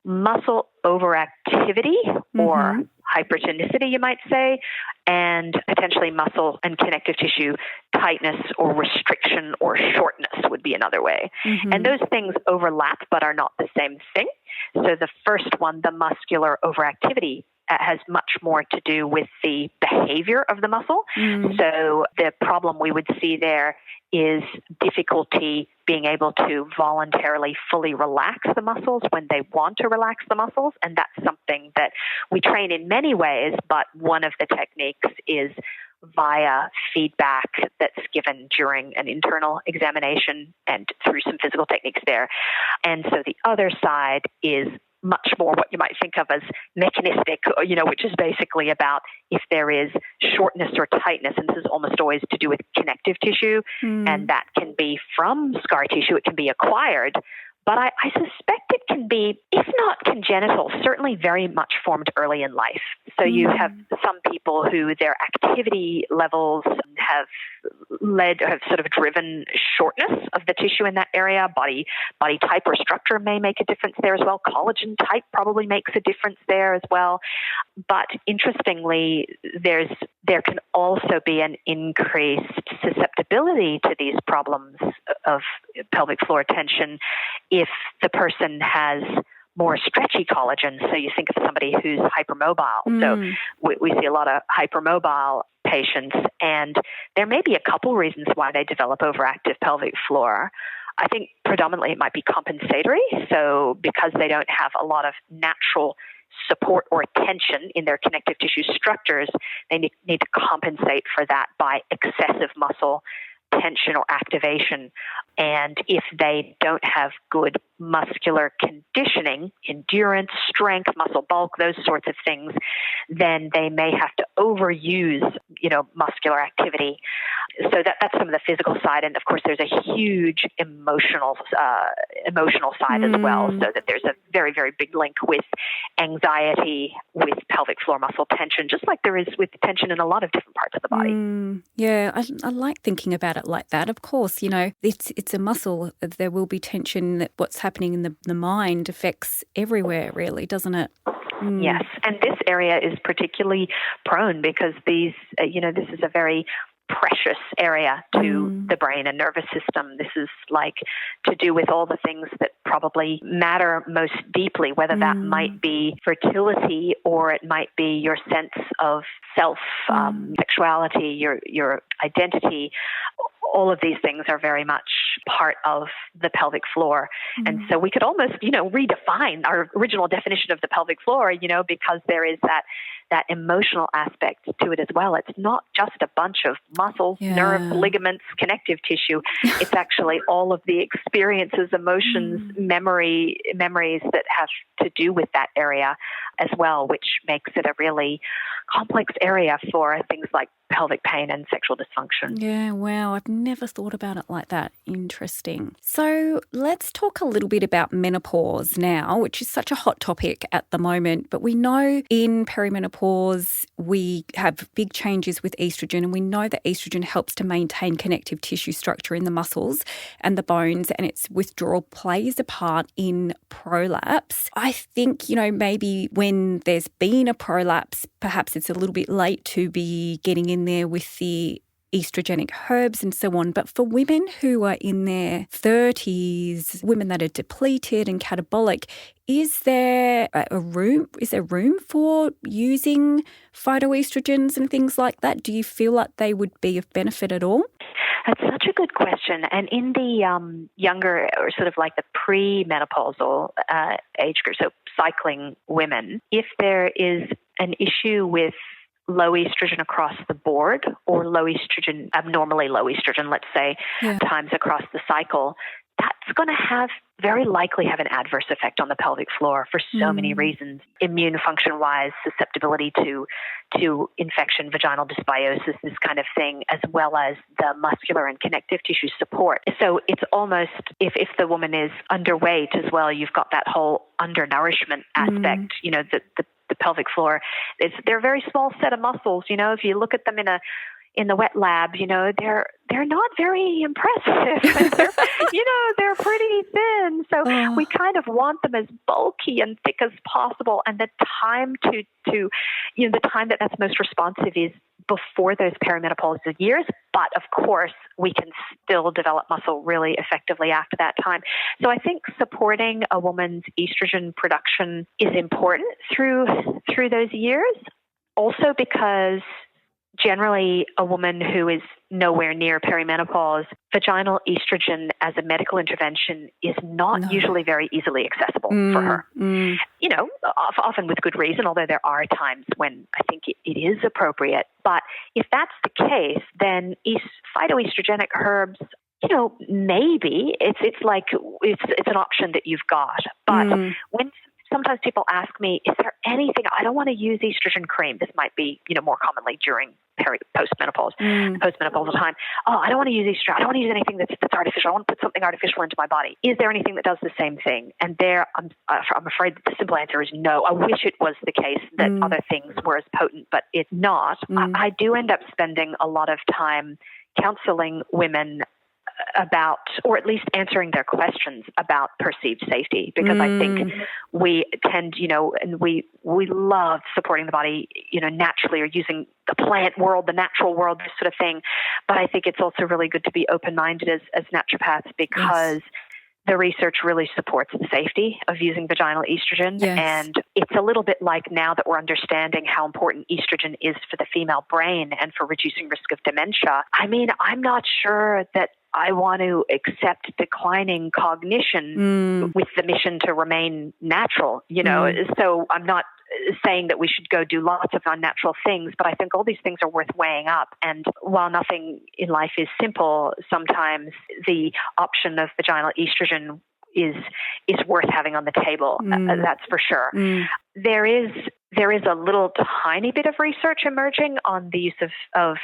muscle overactivity or hypertonicity, you might say, and potentially muscle and connective tissue tightness or restriction or shortness would be another way. And those things overlap but are not the same thing. So the first one, the muscular overactivity, has much more to do with the behavior of the muscle. So the problem we would see there is difficulty being able to voluntarily fully relax the muscles when they want to relax the muscles. And that's something that we train in many ways, but one of the techniques is via feedback that's given during an internal examination and through some physical techniques there. And so the other side is much more what you might think of as mechanistic, which is basically about if there is shortness or tightness, and this is almost always to do with connective tissue, and that can be from scar tissue, it can be acquired, but I suspect it can be, if not congenital, certainly very much formed early in life. So you have some people who their activity levels have sort of driven shortness of the tissue in that area. Body type or structure may make a difference there as well. Collagen type probably makes a difference there as well. But interestingly, there can also be an increased susceptibility to these problems of pelvic floor tension if the person has more stretchy collagen. So you think of somebody who's hypermobile. So we see a lot of hypermobile patients, and there may be a couple reasons why they develop overactive pelvic floor. I think predominantly it might be compensatory. So because they don't have a lot of natural support or tension in their connective tissue structures, they need to compensate for that by excessive muscle tension or activation. And if they don't have good muscular conditioning, endurance, strength, muscle bulk, those sorts of things, then they may have to overuse, muscular activity. So that's some of the physical side. And of course, there's a huge emotional side as well. So that there's a very, very big link with anxiety, with pelvic floor muscle tension, just like there is with tension in a lot of different parts of the body. Yeah, I like thinking about it like that. Of course, it's a muscle. There will be tension. That what's happening in the mind affects everywhere, really, doesn't it? Yes, and this area is particularly prone because this is a very precious area to the brain and nervous system. This is like to do with all the things that probably matter most deeply, whether that might be fertility or it might be your sense of self, sexuality, your identity. All of these things are very much part of the pelvic floor. And so we could almost, redefine our original definition of the pelvic floor, because there is that emotional aspect to it as well. It's not just a bunch of muscles, nerves, ligaments, connective tissue. It's actually all of the experiences, emotions, memories that have to do with that area as well, which makes it a really complex area for things like pelvic pain and sexual dysfunction. Yeah, wow. I've never thought about it like that. Interesting. So let's talk a little bit about menopause now, which is such a hot topic at the moment. But we know in perimenopause, we have big changes with estrogen, and we know that estrogen helps to maintain connective tissue structure in the muscles and the bones, and its withdrawal plays a part in prolapse. I think, maybe when there's been a prolapse, perhaps it's a little bit late to be getting in there with the estrogenic herbs and so on. But for women who are in their 30s, women that are depleted and catabolic, is there room for using phytoestrogens and things like that? Do you feel like they would be of benefit at all? That's such a good question. And in the younger, or sort of like the premenopausal age group, so cycling women, if there is an issue with low estrogen across the board, or abnormally low estrogen, let's say, times across the cycle, that's going to very likely have an adverse effect on the pelvic floor for so many reasons. Immune function-wise, susceptibility to infection, vaginal dysbiosis, this kind of thing, as well as the muscular and connective tissue support. So it's almost, if the woman is underweight as well, you've got that whole undernourishment aspect, the pelvic floor. They're a very small set of muscles. If you look at them in the wet lab, they're not very impressive. They're pretty thin. So we kind of want them as bulky and thick as possible. And the time the time that's most responsive is before those perimenopausal years, but of course we can still develop muscle really effectively after that time. So I think supporting a woman's estrogen production is important through those years, also because generally a woman who is nowhere near perimenopause, vaginal estrogen as a medical intervention is not usually very easily accessible for her. You know, often with good reason, although there are times when I think it is appropriate. But if that's the case, then phytoestrogenic herbs, you know, maybe it's an option that you've got. But when sometimes people ask me, is there anything, I don't want to use estrogen cream. This might be, you know, more commonly during postmenopause, postmenopausal time. Oh, I don't want to use estrogen. I don't want to use anything that's artificial. I want to put something artificial into my body. Is there anything that does the same thing? And there, I'm afraid that the simple answer is no. I wish it was the case that other things were as potent, but it's not. I do end up spending a lot of time counseling women about, or at least answering their questions about perceived safety, because I think we tend, you know, and we love supporting the body, you know, naturally, or using the plant world, the natural world, this sort of thing. But I think it's also really good to be open-minded as naturopaths, because the research really supports the safety of using vaginal estrogen. And it's a little bit like, now that we're understanding how important estrogen is for the female brain and for reducing risk of dementia, I mean, I'm not sure that I want to accept declining cognition with the mission to remain natural, you know. So I'm not saying that we should go do lots of unnatural things, but I think all these things are worth weighing up. And while nothing in life is simple, sometimes the option of vaginal estrogen is worth having on the table. That's for sure. There is a little tiny bit of research emerging on the use of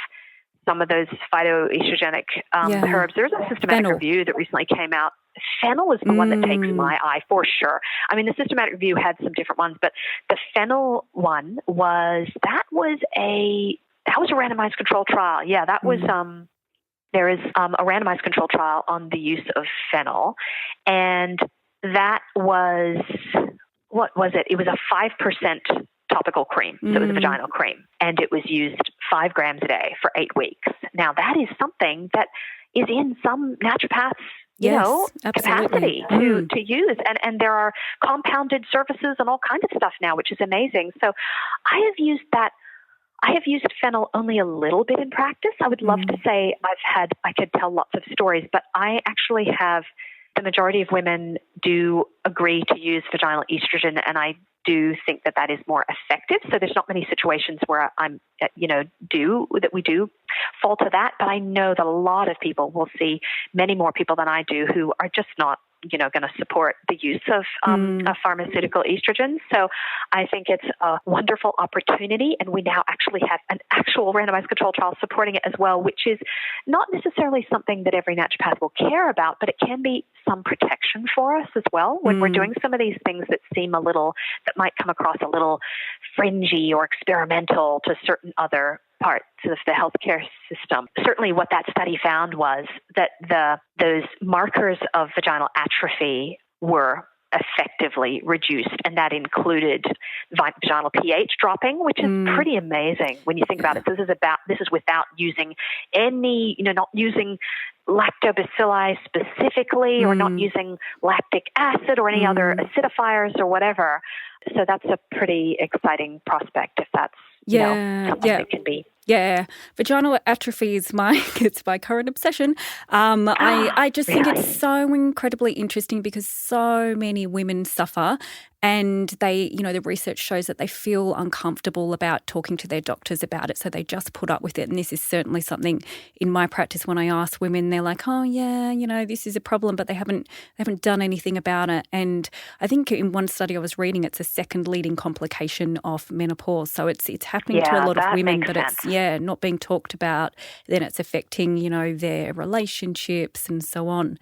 some of those phytoestrogenic herbs. There's a systematic review that recently came out. Fennel is the one that takes my eye for sure. I mean, the systematic review had some different ones, but the fennel one was a randomized control trial. Yeah, that was there is a randomized control trial on the use of fennel, and that was, what was it? It was a 5% topical cream. So it was a vaginal cream, and it was used 5 grams a day for 8 weeks. Now that is something that is in some naturopaths, you know, capacity to use. And there are compounded services and all kinds of stuff now, which is amazing. So I have used fennel only a little bit in practice. I would love to say I could tell lots of stories, but I actually have, the majority of women do agree to use vaginal estrogen, and I do think that is more effective. So there's not many situations where we do fall to that. But I know that a lot of people will see many more people than I do who are just not, you know, going to support the use of pharmaceutical estrogen. So I think it's a wonderful opportunity, and we now actually have an actual randomized control trial supporting it as well, which is not necessarily something that every naturopath will care about, but it can be some protection for us as well when we're doing some of these things that seem that might come across a little fringy or experimental to certain other parts of the healthcare system. Certainly what that study found was that those markers of vaginal atrophy were effectively reduced, and that included vaginal pH dropping, which is pretty amazing when you think about it. So this is without using any, you know, not using lactobacilli specifically, or not using lactic acid or any other acidifiers or whatever. So that's a pretty exciting prospect if that's something that can be. Yeah, vaginal atrophy is my current obsession. I just think it's so incredibly interesting because so many women suffer, and they, you know, the research shows that they feel uncomfortable about talking to their doctors about it, so they just put up with it. And this is certainly something in my practice when I ask women, they're like, oh yeah, you know, this is a problem, but they haven't done anything about it. And I think in one study I was reading, it's a second leading complication of menopause. So it's happening to a lot of women, but it's not being talked about. Then it's affecting, you know, their relationships and so on.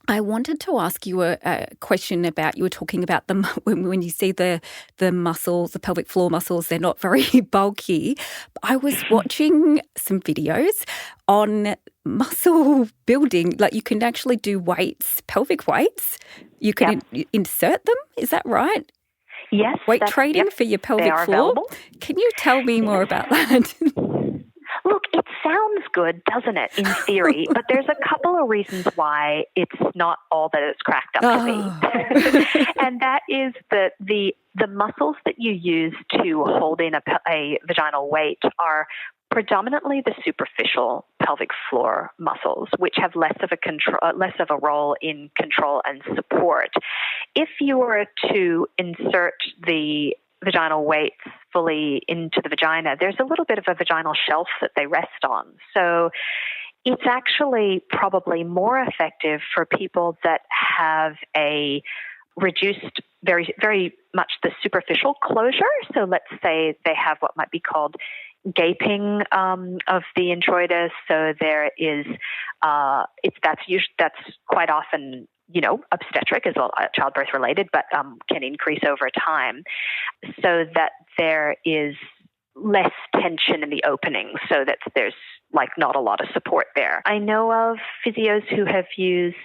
I wanted to ask you a question about, you were talking about when you see the muscles, the pelvic floor muscles, they're not very bulky. I was watching some videos on muscle building, like you can actually do weights, pelvic weights. You can insert them, is that right? Yes. Weight training for your pelvic floor. Available. Can you tell me more about that? sounds good, doesn't it, in theory? But there's a couple of reasons why it's not all that it's cracked up to be. And that is that the muscles that you use to hold in a vaginal weight are predominantly the superficial pelvic floor muscles, which have less of a role in control and support. If you were to insert the vaginal weights fully into the vagina, there's a little bit of a vaginal shelf that they rest on. So it's actually probably more effective for people that have a reduced, very, very much the superficial closure. So let's say they have what might be called gaping of the introitus. So there is, that's quite often, obstetric as well, childbirth related, but can increase over time, so that there is less tension in the opening, so that there's not a lot of support there. I know of physios who have used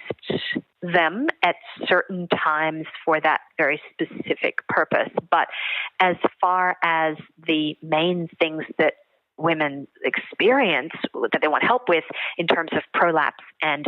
them at certain times for that very specific purpose. But as far as the main things that women experience that they want help with in terms of prolapse and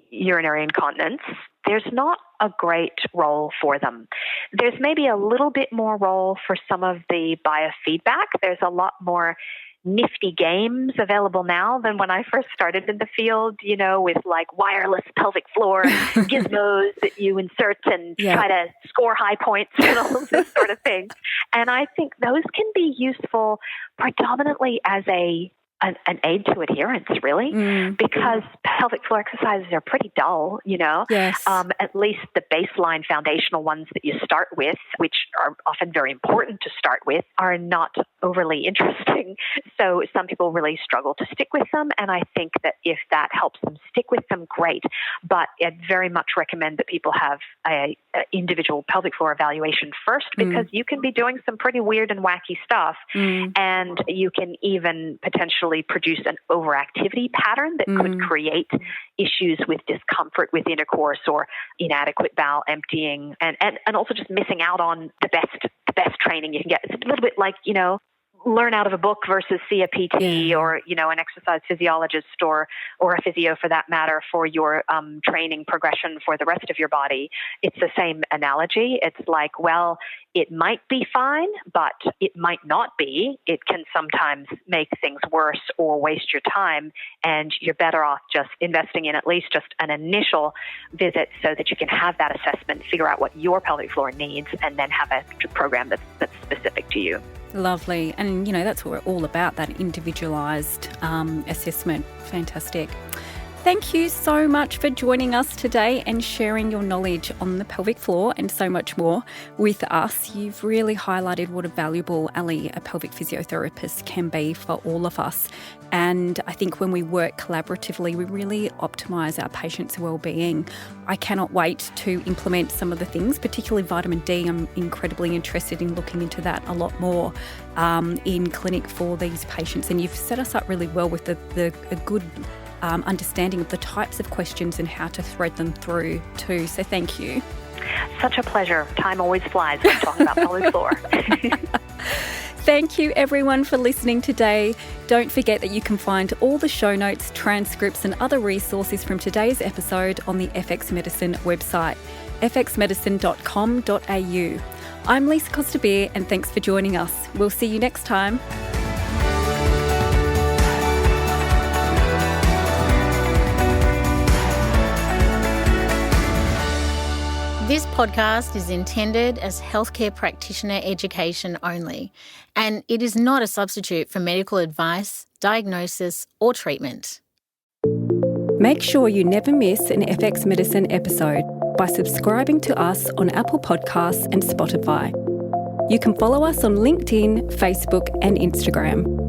urinary incontinence, there's not a great role for them. There's maybe a little bit more role for some of the biofeedback. There's a lot more nifty games available now than when I first started in the field, with wireless pelvic floor gizmos that you insert and try to score high points and all of this sort of thing. And I think those can be useful predominantly as an aid to adherence, really, because pelvic floor exercises are pretty dull, Yes. At least the baseline foundational ones that you start with, which are often very important to start with, are not overly interesting. So some people really struggle to stick with them. And I think that if that helps them stick with them, great. But I'd very much recommend that people have a individual pelvic floor evaluation first, because you can be doing some pretty weird and wacky stuff. And you can even potentially produce an overactivity pattern that could create issues with discomfort with intercourse or inadequate bowel emptying, and also just missing out on the best training you can get. It's a little bit like, learn out of a book versus see a PT or, an exercise physiologist or a physio for that matter for your training progression for the rest of your body. It's the same analogy. It's like, well, it might be fine, but it might not be. It can sometimes make things worse or waste your time, and you're better off just investing in at least just an initial visit so that you can have that assessment, figure out what your pelvic floor needs, and then have a program that's specific to you. Lovely. And, that's what we're all about, that individualised assessment. Fantastic. Thank you so much for joining us today and sharing your knowledge on the pelvic floor and so much more with us. You've really highlighted what a valuable ally a pelvic physiotherapist can be for all of us. And I think when we work collaboratively, we really optimise our patients' well-being. I cannot wait to implement some of the things, particularly vitamin D. I'm incredibly interested in looking into that a lot more in clinic for these patients. And you've set us up really well with a good understanding of the types of questions and how to thread them through too. So thank you. Such a pleasure. Time always flies when talking about pelvic floor. Thank you everyone for listening today. Don't forget that you can find all the show notes, transcripts and other resources from today's episode on the FX Medicine website, fxmedicine.com.au. I'm Lisa Costa-Bir and thanks for joining us. We'll see you next time. This podcast is intended as healthcare practitioner education only, and it is not a substitute for medical advice, diagnosis, or treatment. Make sure you never miss an FX Medicine episode by subscribing to us on Apple Podcasts and Spotify. You can follow us on LinkedIn, Facebook, and Instagram.